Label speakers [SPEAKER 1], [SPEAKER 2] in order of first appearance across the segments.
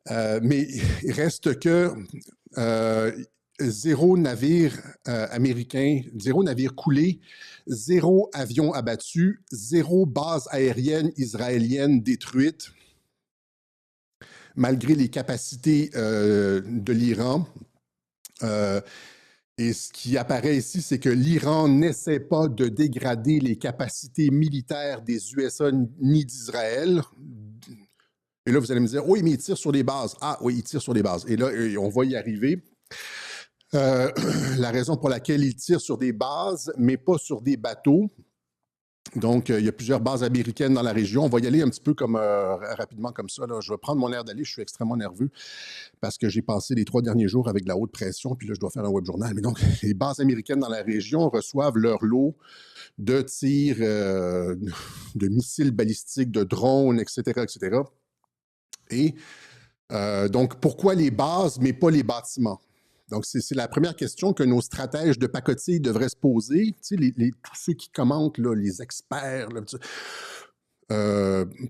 [SPEAKER 1] Mais il reste que zéro navire américain, zéro navire coulé, zéro avion abattu, zéro base aérienne israélienne détruite, malgré les capacités de l'Iran. Et ce qui apparaît ici, c'est que l'Iran n'essaie pas de dégrader les capacités militaires des USA ni d'Israël. Et là, vous allez me dire, oui, mais il tire sur les bases. Ah oui, il tire sur les bases. Et là, on va y arriver. La raison pour laquelle il tire sur des bases, mais pas sur des bateaux. Donc, il y a plusieurs bases américaines dans la région. On va y aller un petit peu comme rapidement comme ça. Là. Je vais prendre mon air d'aller. Je suis extrêmement nerveux parce que j'ai passé les 3 derniers jours avec de la haute pression. Puis là, je dois faire un web journal. Mais donc, les bases américaines dans la région reçoivent leur lot de tirs de missiles balistiques, de drones, etc., etc. Et donc, pourquoi les bases, mais pas les bâtiments? Donc, c'est la première question que nos stratèges de pacotille devraient se poser. Tu sais, tous ceux qui commentent, là, les experts, là,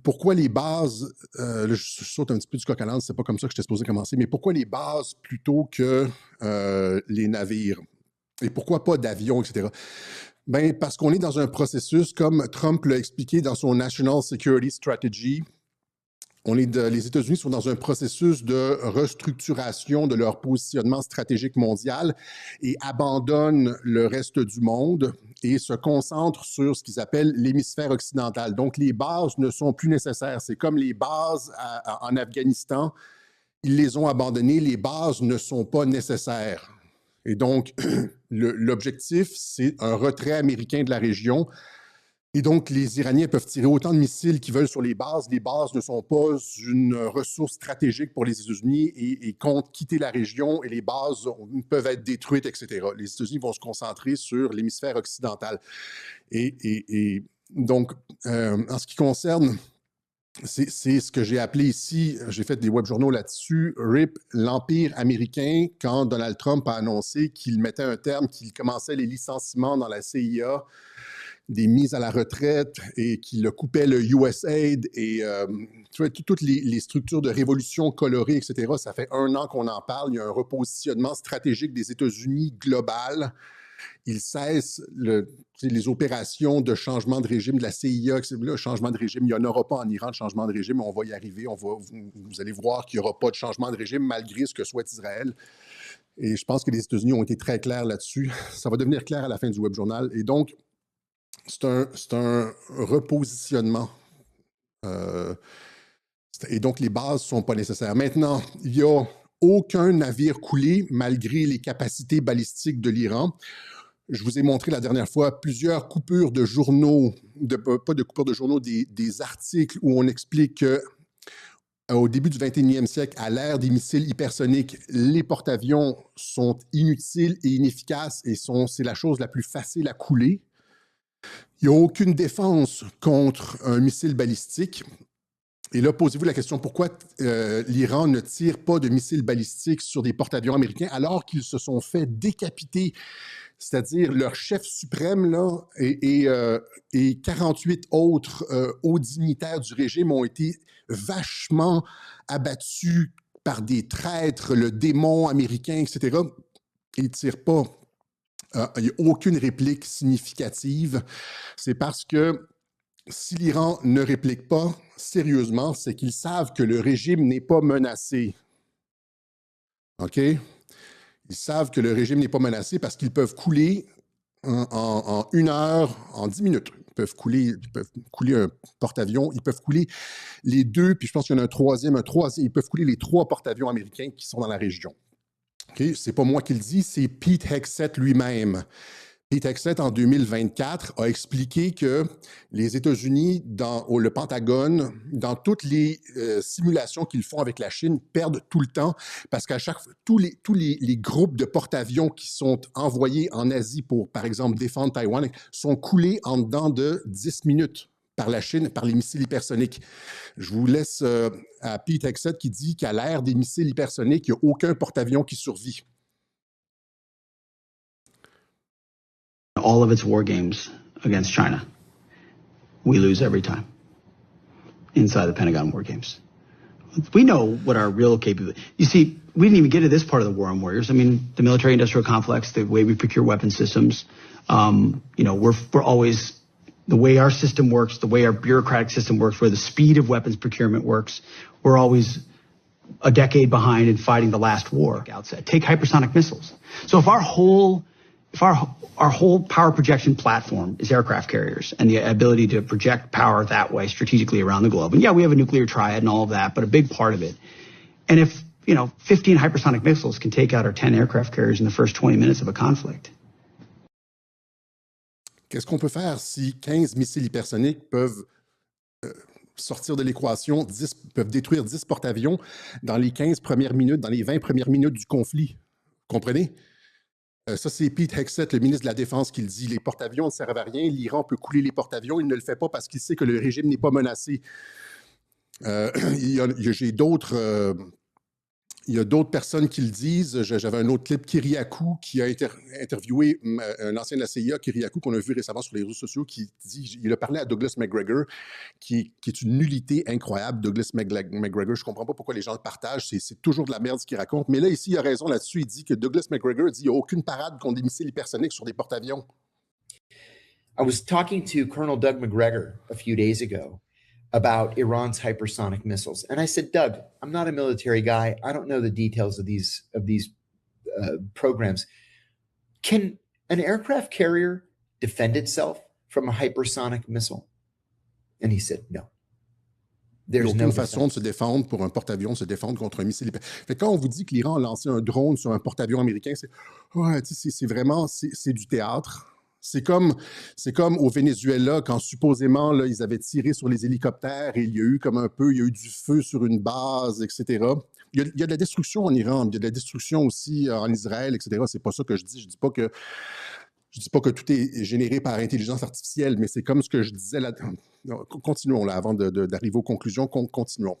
[SPEAKER 1] pourquoi les bases, là, je saute un petit peu du coq à l'âne, c'est pas comme ça que j'étais supposé commencer, mais pourquoi les bases plutôt que les navires? Et pourquoi pas d'avions, etc.? Ben, parce qu'on est dans un processus, comme Trump l'a expliqué dans son National Security Strategy, les États-Unis sont dans un processus de restructuration de leur positionnement stratégique mondial et abandonnent le reste du monde et se concentrent sur ce qu'ils appellent l'hémisphère occidental. Donc, les bases ne sont plus nécessaires. C'est comme les bases en Afghanistan, ils les ont abandonnées. Les bases ne sont pas nécessaires. Et donc, l'objectif, c'est un retrait américain de la région. Et donc, les Iraniens peuvent tirer autant de missiles qu'ils veulent sur les bases. Les bases ne sont pas une ressource stratégique pour les États-Unis et comptent quitter la région et les bases peuvent être détruites, etc. Les États-Unis vont se concentrer sur l'hémisphère occidental. Et donc, en ce qui concerne, c'est ce que j'ai appelé ici, j'ai fait des web journaux là-dessus, RIP, l'Empire américain, quand Donald Trump a annoncé qu'il mettait un terme, qu'il commençait les licenciements dans la CIA, des mises à la retraite et qui le coupait le USAID et tu vois, toutes les structures de révolution colorées, etc. Ça fait 1 an qu'on en parle. Il y a un repositionnement stratégique des États-Unis global. Ils cessent les opérations de changement de régime de la CIA. Là, changement de régime, il n'y en aura pas en Iran de changement de régime. On va y arriver. Vous allez voir qu'il n'y aura pas de changement de régime malgré ce que souhaite Israël. Et je pense que les États-Unis ont été très clairs là-dessus. Ça va devenir clair à la fin du web journal. Et donc, c'est un repositionnement. Et donc, les bases ne sont pas nécessaires. Maintenant, il n'y a aucun navire coulé malgré les capacités balistiques de l'Iran. Je vous ai montré la dernière fois plusieurs coupures de journaux, pas de coupures de journaux, des articles où on explique que au début du 21e siècle, à l'ère des missiles hypersoniques, les porte-avions sont inutiles et inefficaces et c'est la chose la plus facile à couler. Il n'y a aucune défense contre un missile balistique. Et là, posez-vous la question, pourquoi l'Iran ne tire pas de missiles balistiques sur des porte-avions américains alors qu'ils se sont fait décapiter? C'est-à-dire leur chef suprême là, et 48 autres hauts dignitaires du régime ont été vachement abattus par des traîtres, le démon américain, etc. Ils ne tirent pas. Il n'y a aucune réplique significative. C'est parce que si l'Iran ne réplique pas sérieusement, c'est qu'ils savent que le régime n'est pas menacé. OK? Ils savent que le régime n'est pas menacé parce qu'ils peuvent couler en 1 heure, en 10 minutes. Ils peuvent couler un porte-avions, ils peuvent couler les 2, puis je pense qu'il y en a un troisième, ils peuvent couler les 3 porte-avions américains qui sont dans la région. Okay? C'est pas moi qui le dis, c'est Pete Hegseth lui-même. Pete Hegseth, en 2024, a expliqué que les États-Unis, le Pentagone, dans toutes les simulations qu'ils font avec la Chine, perdent tout le temps parce qu'à chaque fois, tous les groupes de porte-avions qui sont envoyés en Asie pour, par exemple, défendre Taïwan, sont coulés en dedans de 10 minutes par la Chine, par les missiles hypersoniques. Je vous laisse à Pete Hegseth qui dit qu'à l'ère des missiles hypersoniques, il n'y a aucun porte-avions qui survit.
[SPEAKER 2] All of its war games against China, we lose every time inside the Pentagon war games. we know what our real capability. You see, we didn't even get to this part of the war on warriors. I mean, the military-industrial complex, the way we procure weapon systems. We're always the way our system works, the way our bureaucratic system works, where the speed of weapons procurement works. We're always a decade behind in fighting the last war. Outset. Take hypersonic missiles. So if our whole power projection platform is aircraft carriers and the ability to project power that way strategically around the globe. And yeah, we have a nuclear triad and all of that, but a big part of it. And if, 15 hypersonic missiles can take out our 10 aircraft carriers in the first 20 minutes of a conflict.
[SPEAKER 1] Qu'est-ce qu'on peut faire si 15 missiles hypersoniques peuvent sortir de l'équation, peuvent détruire 10 porte-avions dans les 15 premières minutes, dans les 20 premières minutes du conflit? Comprenez? Ça, c'est Pete Hegseth, le ministre de la Défense, qui le dit. Les porte-avions ne servent à rien. L'Iran peut couler les porte-avions. Il ne le fait pas parce qu'il sait que le régime n'est pas menacé. Il y a d'autres personnes qui le disent. J'avais un autre clip, Kyriakou, qui a interviewé un ancien de la CIA, Kyriakou, qu'on a vu récemment sur les réseaux sociaux, qui dit, il a parlé à Douglas McGregor, qui est une nullité incroyable. Douglas McGregor, je ne comprends pas pourquoi les gens le partagent, c'est toujours de la merde ce qu'il raconte. Mais là, ici, il a raison là-dessus. Il dit que Douglas McGregor dit qu'il n'y a aucune parade contre des missiles hypersoniques sur des porte-avions.
[SPEAKER 3] I was talking to Colonel Doug McGregor a few days ago about Iran's hypersonic missiles. And I said, Doug, I'm not a military guy. I don't know the details of these programs. Can an aircraft carrier defend itself from a hypersonic missile? And he said, no.
[SPEAKER 1] There's no façon de se défendre pour un porte-avions, se défendre contre un missile. Fait quand on vous dit que l'Iran a lancé un drone sur un porte-avions américain, c'est vraiment du théâtre. C'est comme au Venezuela, quand supposément là, ils avaient tiré sur les hélicoptères et il y a eu du feu sur une base, etc. Il y a de la destruction en Iran, il y a de la destruction aussi en Israël, etc. C'est pas ça que je dis. Je dis pas que tout est généré par intelligence artificielle, mais c'est comme ce que je disais là. Continuons là, avant d'arriver aux conclusions, continuons.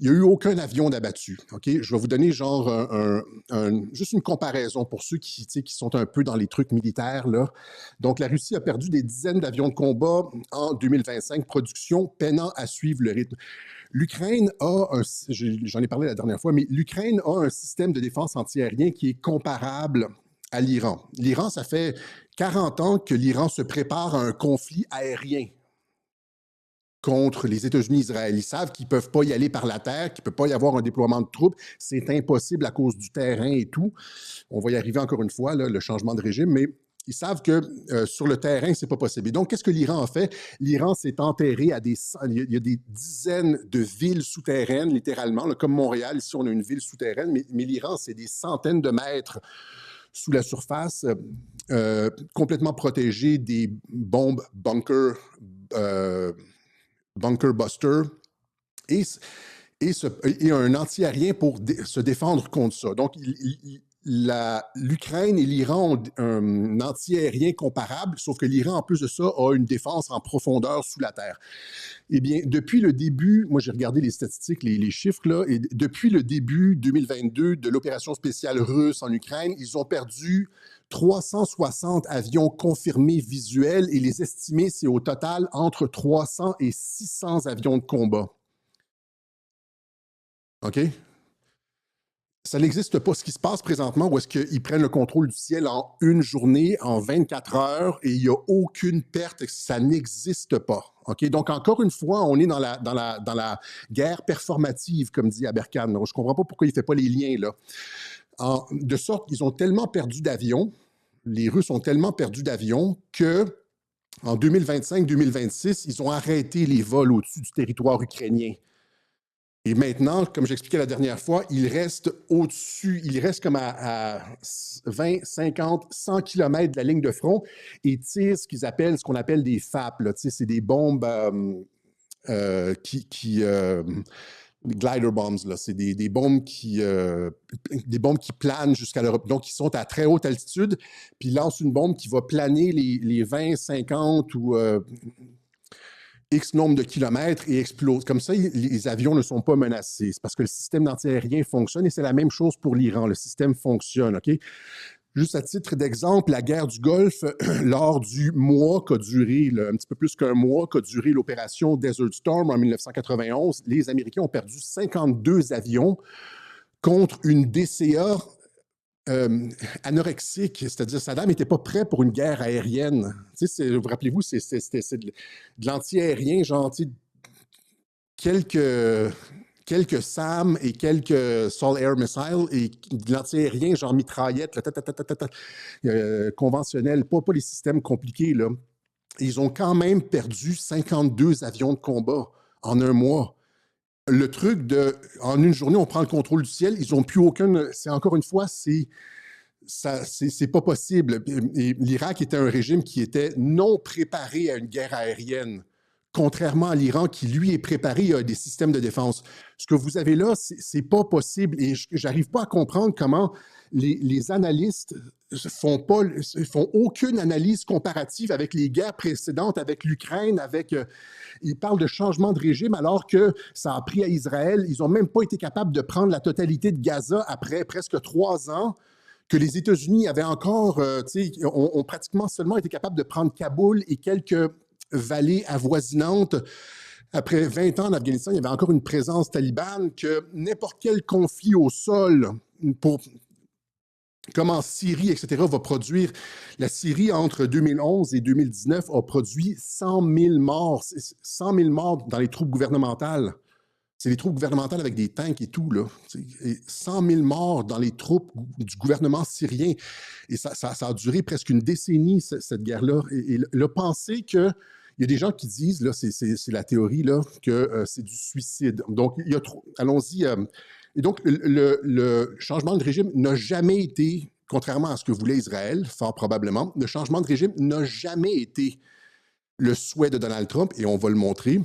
[SPEAKER 1] Il n'y a eu aucun avion d'abattu. Okay? Je vais vous donner juste une comparaison pour ceux qui sont un peu dans les trucs militaires. Là. Donc, la Russie a perdu des dizaines d'avions de combat en 2025, production peinant à suivre le rythme. L'Ukraine j'en ai parlé la dernière fois, mais l'Ukraine a un système de défense antiaérien qui est comparable à l'Iran. L'Iran, ça fait 40 ans que l'Iran se prépare à un conflit aérien contre les États-Unis et Israël. Ils savent qu'ils ne peuvent pas y aller par la terre, qu'il ne peut pas y avoir un déploiement de troupes. C'est impossible à cause du terrain et tout. On va y arriver encore une fois, là, le changement de régime, mais ils savent que sur le terrain, ce n'est pas possible. Et donc, qu'est-ce que l'Iran a fait? L'Iran s'est enterré il y a des dizaines de villes souterraines, littéralement, là, comme Montréal. Ici, on a une ville souterraine, mais l'Iran, c'est des centaines de mètres sous la surface, complètement protégé des bombes bunker buster et un anti-aérien pour se défendre contre ça. Donc, l'Ukraine et l'Iran ont un anti-aérien comparable, sauf que l'Iran, en plus de ça, a une défense en profondeur sous la terre. Eh bien, depuis le début, moi j'ai regardé les statistiques, les chiffres, là, et depuis le début 2022 de l'opération spéciale russe en Ukraine, ils ont perdu 360 avions confirmés visuels et les estimés, c'est au total entre 300 et 600 avions de combat. OK? Ça n'existe pas. Ce qui se passe présentement, où est-ce qu'ils prennent le contrôle du ciel en une journée, en 24 heures, et il n'y a aucune perte, ça n'existe pas. OK? Donc, encore une fois, on est dans la guerre performative, comme dit Aberkan. Je ne comprends pas pourquoi il ne fait pas les liens, là. De sorte qu'ils ont tellement perdu d'avions, les Russes ont tellement perdu d'avions que en 2025-2026, ils ont arrêté les vols au-dessus du territoire ukrainien. Et maintenant, comme j'expliquais la dernière fois, il reste au-dessus, il reste comme à 20, 50, 100 km de la ligne de front et tire ce qu'on appelle des FAP. Là, c'est des bombes glider bombs, là, c'est des bombes qui planent jusqu'à l'Europe. Donc, ils sont à très haute altitude, puis ils lancent une bombe qui va planer les 20, 50 ou X nombre de kilomètres et explose. Comme ça, les avions ne sont pas menacés. C'est parce que le système d'antiaérien fonctionne et c'est la même chose pour l'Iran. Le système fonctionne, OK? Juste à titre d'exemple, la guerre du Golfe, lors du mois qu'a duré, un petit peu plus qu'un mois, qu'a duré l'opération Desert Storm en 1991, les Américains ont perdu 52 avions contre une DCA anorexique, c'est-à-dire Saddam n'était pas prêt pour une guerre aérienne. Tu sais, vous rappelez-vous, c'est de l'anti-aérien, genre, tu sais, quelques SAM et quelques Sol Air Missiles et de l'anti-aérien, genre mitraillette, conventionnel, pas les systèmes compliqués, là. Ils ont quand même perdu 52 avions de combat en un mois. Le truc en une journée, on prend le contrôle du ciel, ils n'ont plus aucun. C'est encore une fois, c'est pas possible. Et l'Irak était un régime qui était non préparé à une guerre aérienne, contrairement à l'Iran qui, lui, est préparé à des systèmes de défense. Ce que vous avez là, c'est pas possible. Et j'arrive pas à comprendre comment les analystes font aucune analyse comparative avec les guerres précédentes, avec l'Ukraine, ils parlent de changement de régime alors que ça a pris à Israël. Ils n'ont même pas été capables de prendre la totalité de Gaza après presque 3 ans, que les États-Unis avaient encore, ont pratiquement seulement été capables de prendre Kaboul et quelques vallées avoisinantes. Après 20 ans en Afghanistan, il y avait encore une présence talibane, que n'importe quel conflit au sol, comme en Syrie, etc., va produire. La Syrie, entre 2011 et 2019, a produit 100 000 morts. 100 000 morts dans les troupes gouvernementales. C'est les troupes gouvernementales avec des tanks et tout, là. Et 100 000 morts dans les troupes du gouvernement syrien. Et ça a duré presque une décennie, cette guerre-là. Et là, penser que... Il y a des gens qui disent, là, c'est la théorie, là, que c'est du suicide. Donc, il y a trop... Allons-y... Et donc, le changement de régime n'a jamais été, contrairement à ce que voulait Israël, fort probablement, le changement de régime n'a jamais été le souhait de Donald Trump, et on va le montrer.